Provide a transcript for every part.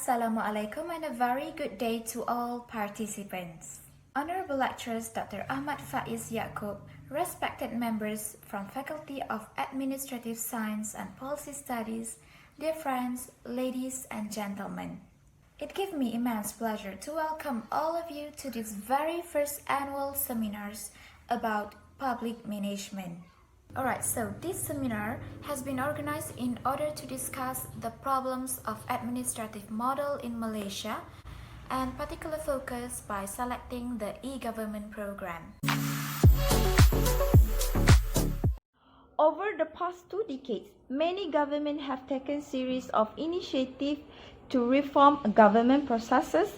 Assalamualaikum and a very good day to all participants. Honorable lecturers Dr. Ahmad Faiz Yaakob, respected members from Faculty of Administrative Science and Policy Studies, dear friends, ladies and gentlemen. It gives me immense pleasure to welcome all of you to this very first annual seminars about public management. Alright, so this seminar has been organized in order to discuss the problems of administrative model in Malaysia and particular focus by selecting the e-government program. Over the past 2 decades, many governments have taken series of initiatives to reform government processes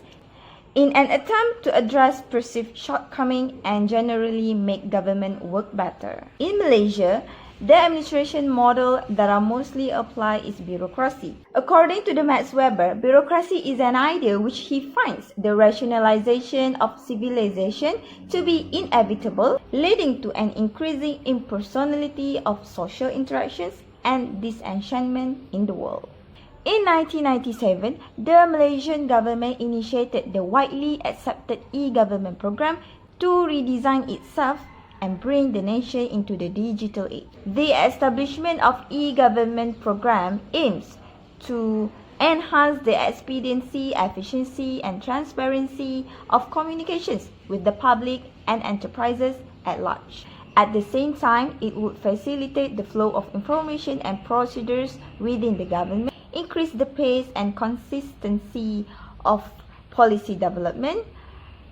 in an attempt to address perceived shortcomings and generally make government work better. In Malaysia, the administration model that are mostly applied is bureaucracy. According to the Max Weber, bureaucracy is an idea which he finds the rationalization of civilization to be inevitable, leading to an increasing impersonality of social interactions and disenchantment in the world. In 1997, the Malaysian government initiated the widely accepted e-government program to redesign itself and bring the nation into the digital age. The establishment of e-government program aims to enhance the expediency, efficiency, and transparency of communications with the public and enterprises at large. At the same time, it would facilitate the flow of information and procedures within the government, increase the pace and consistency of policy development,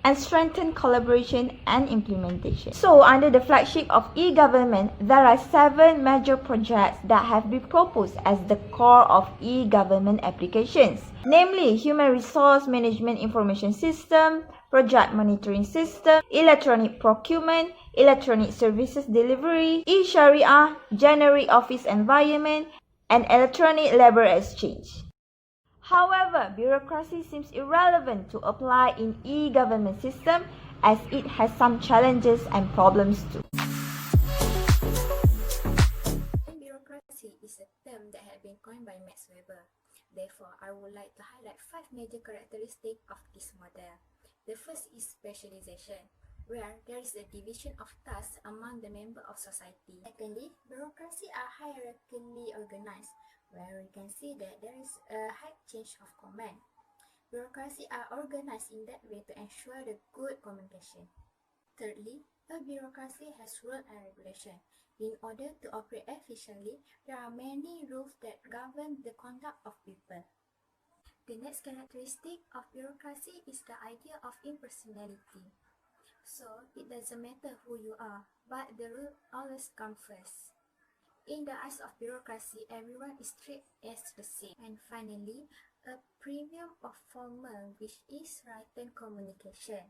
and strengthen collaboration and implementation. So, under the flagship of e-government, there are 7 major projects that have been proposed as the core of e-government applications, namely Human Resource Management Information System, Project Monitoring System, Electronic Procurement, Electronic Services Delivery, e-Sharia, Generic Office Environment, and Electronic Labor Exchange. However, bureaucracy seems irrelevant to apply in e-government system as it has some challenges and problems too. Bureaucracy is a term that had been coined by Max Weber. Therefore, I would like to highlight 5 major characteristics of this model. The first is specialization, where there is a division of tasks among the members of society. Secondly, bureaucracy are hierarchically organized, where we can see that there is a high change of command. Bureaucracy are organized in that way to ensure the good communication. Thirdly, a bureaucracy has rule and regulation. In order to operate efficiently, there are many rules that govern the conduct of people. The next characteristic of bureaucracy is the idea of impersonality. So, it doesn't matter who you are, but the rule always comes first. In the eyes of bureaucracy, everyone is treated as the same. And finally, a premium of formal, which is written communication.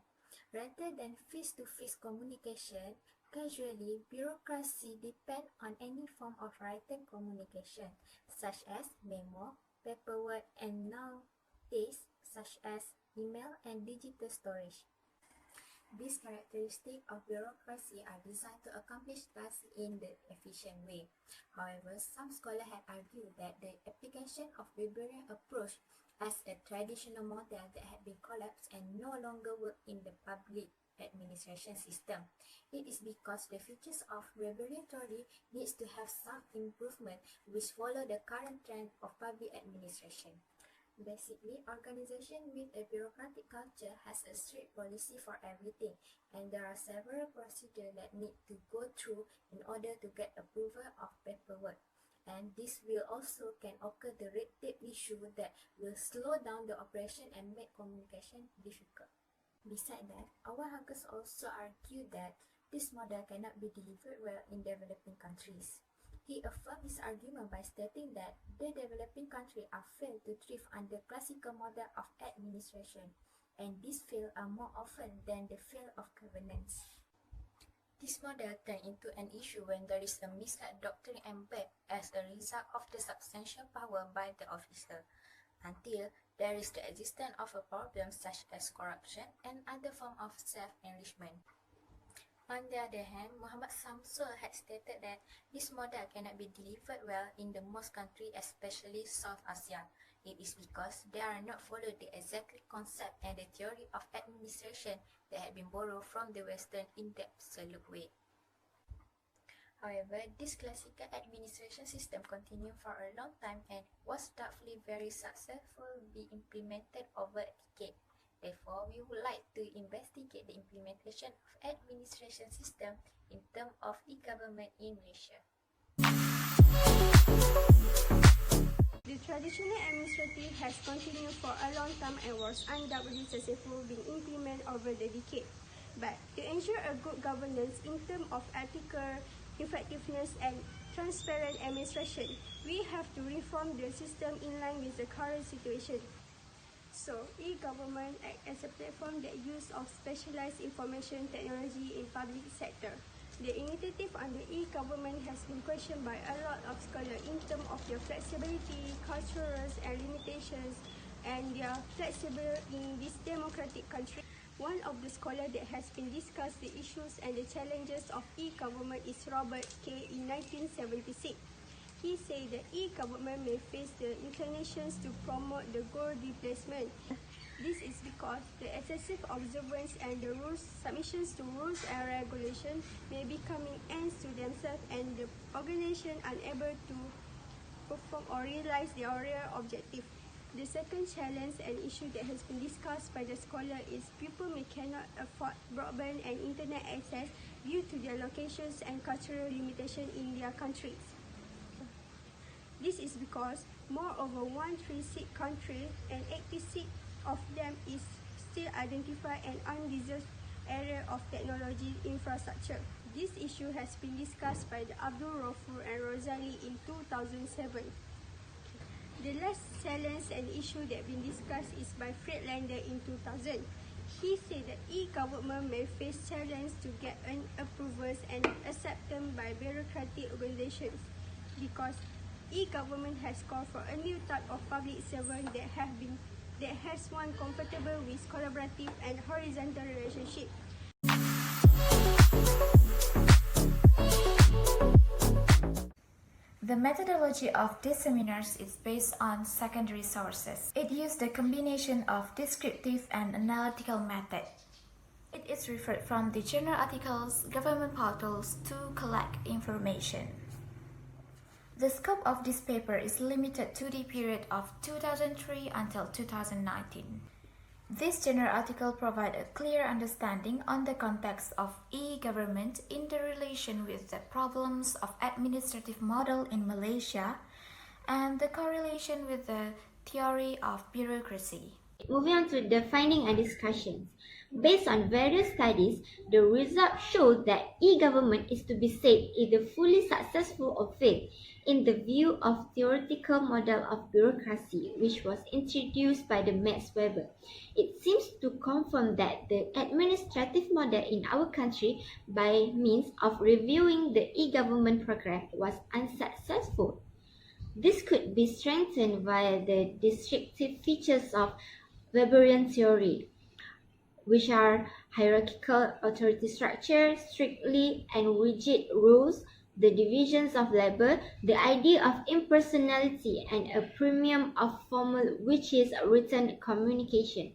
Rather than face-to-face communication, casually, bureaucracy depends on any form of written communication, such as memo, paperwork, and nowadays, such as email and digital storage. These characteristics of bureaucracy are designed to accomplish tasks in the efficient way. However, some scholars have argued that the application of Weberian approach as a traditional model that had been collapsed and no longer work in the public administration system. It is because the features of Weberian theory needs to have some improvement which follow the current trend of public administration. Basically, organization with a bureaucratic culture has a strict policy for everything, and there are several procedures that need to go through in order to get approval of paperwork. And this will also can occur the red tape issue that will slow down the operation and make communication difficult. Besides that, our hackers also argue that this model cannot be delivered well in developing countries. He affirmed his argument by stating that the developing countries are failed to thrive under classical model of administration, and these fail are more often than the fail of governance. This model turned into an issue when there is a misled doctrine embedded as a result of the substantial power by the officer, until there is the existence of a problem such as corruption and other forms of self-enrichment. On the other hand, Muhammad Samsul had stated that this model cannot be delivered well in the most countries, especially South Asia. It is because they are not followed the exact concept and the theory of administration that had been borrowed from the Western in-depth absolute way. However, this classical administration system continued for a long time and was doubtfully very successful being implemented over a decade. Therefore, we would like to investigate the implementation of administration system in terms of e-government in Malaysia. The traditional administrative has continued for a long time and was undoubtedly successful being implemented over the decade. But to ensure a good governance in terms of ethical effectiveness and transparent administration, we have to reform the system in line with the current situation. So, e-government acts as a platform that uses of specialized information technology in public sector. The initiative under e-government has been questioned by a lot of scholars in terms of their flexibility, cultures and limitations, and their flexible in this democratic country. One of the scholars that has been discussed the issues and the challenges of e-government is Robert K. in 1976. He said that e-government may face the inclinations to promote the goal replacement. This is because the excessive observance and the rules submissions to rules and regulations may be coming ends to themselves and the organization unable to perform or realize their real objective. The second challenge and issue that has been discussed by the scholar is people may cannot afford broadband and internet access due to their locations and cultural limitation in their countries. This is because more over 136 countries and 86 of them is still identified an undeserved area of technology infrastructure. This issue has been discussed by the Abdul Rafur and Rosali in 2007. The last challenge and issue that been discussed is by Friedlander in 2000. He said that e-government may face challenge to get approvals and acceptance by bureaucratic organizations because e-government has called for a new type of public servant that has one comfortable with collaborative and horizontal relationship. The methodology of these seminars is based on secondary sources. It used a combination of descriptive and analytical method. It is referred from the journal articles, government portals to collect information. The scope of this paper is limited to the period of 2003 until 2019. This general article provides a clear understanding on the context of e-government in the relation with the problems of administrative model in Malaysia and the correlation with the theory of bureaucracy. Moving on to the finding and discussions. Based on various studies, the results show that e-government is to be said either fully successful or failed in the view of theoretical model of bureaucracy which was introduced by the Max Weber. It seems to confirm that the administrative model in our country by means of reviewing the e-government program was unsuccessful. This could be strengthened via the descriptive features of Weberian theory, which are hierarchical authority structure, strictly and rigid rules, the divisions of labor, the idea of impersonality, and a premium of formal, which is written communication.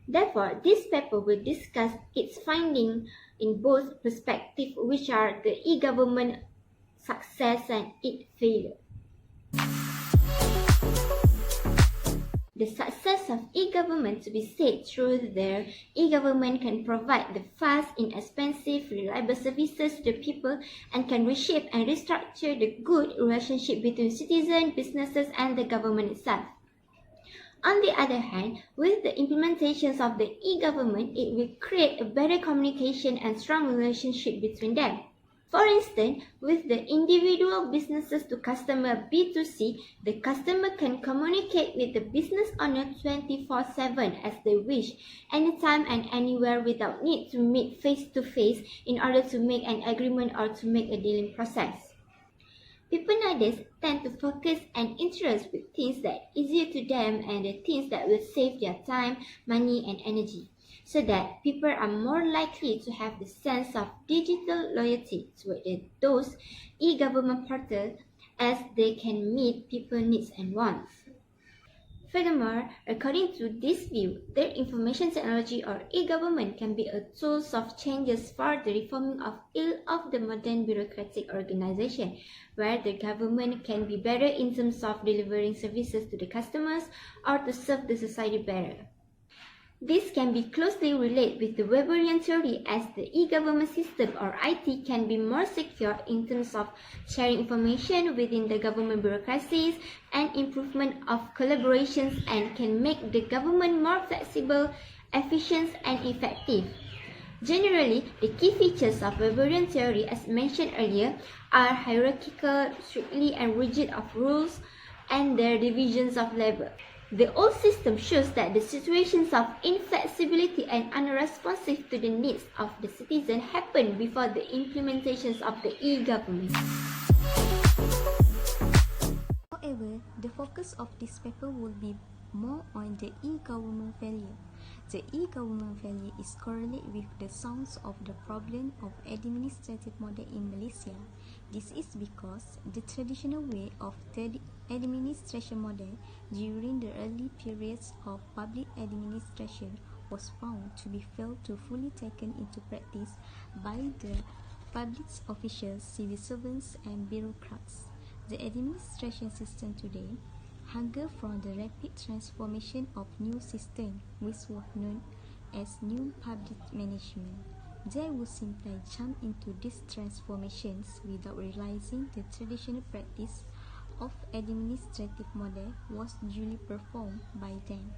Therefore, this paper will discuss its findings in both perspectives, which are the e-government success and its failure. The success of e-government to be said through the e-government can provide the fast, inexpensive, reliable services to the people and can reshape and restructure the good relationship between citizens, businesses and the government itself. On the other hand, with the implementations of the e-government, it will create a better communication and strong relationship between them. For instance, with the individual businesses to customer B2C, the customer can communicate with the business owner 24/7 as they wish, anytime and anywhere without need to meet face-to-face in order to make an agreement or to make a dealing process. People nowadays tend to focus and interest with things that are easier to them and the things that will save their time, money and energy. so that people are more likely to have the sense of digital loyalty toward those e-government portals as they can meet people's needs and wants. Furthermore, according to this view, the information technology or e-government can be a tool of changes for the reforming of ill of the modern bureaucratic organization, where the government can be better in terms of delivering services to the customers or to serve the society better. This can be closely related with the Weberian theory, as the e-government system or IT can be more secure in terms of sharing information within the government bureaucracies and improvement of collaborations, and can make the government more flexible, efficient and effective. Generally, the key features of Weberian theory, as mentioned earlier, are hierarchical, strictly and rigid of rules, and their divisions of labor. The old system shows that the situations of inflexibility and unresponsive to the needs of the citizen happened before the implementations of the e-government. However, the focus of this paper will be more on the e-government failure. The e-government failure is correlated with the source of the problem of administrative model in Malaysia. This is because the traditional way of the administration model during the early periods of public administration was found to be failed to fully taken into practice by the public officials, civil servants and bureaucrats. The administration system today hunger from the rapid transformation of new system, which was known as new public management. They would simply jump into these transformations without realizing the traditional practice of administrative model was duly performed by them.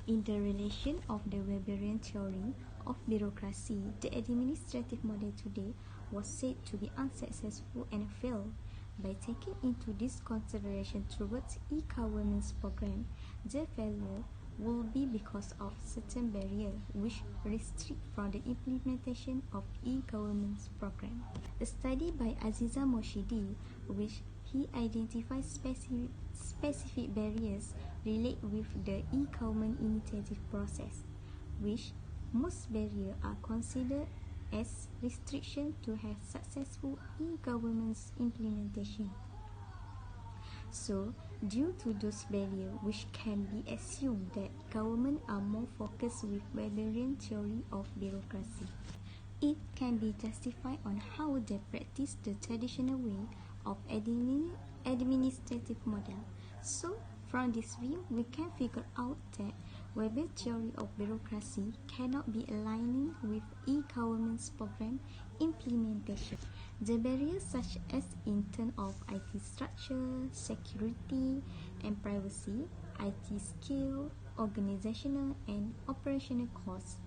In the relation of the Weberian theory of bureaucracy, the administrative model today was said to be unsuccessful and failed. By taking into this consideration towards e-government's program, the failure will be because of certain barriers which restrict from the implementation of e-government's program. A study by Aziza Moshidi, which he identifies specific barriers relate with the e-government initiative process, which most barriers are considered as restriction to have successful e-government's implementation. So, due to those barriers, which can be assumed that governments are more focused with Weberian theory of bureaucracy, it can be justified on how they practice the traditional way of administrative model. So, from this view, we can figure out that Weber's theory of bureaucracy cannot be aligning with e-government's program implementation. The barriers such as in terms of IT structure, security and privacy, IT skill, organizational and operational costs.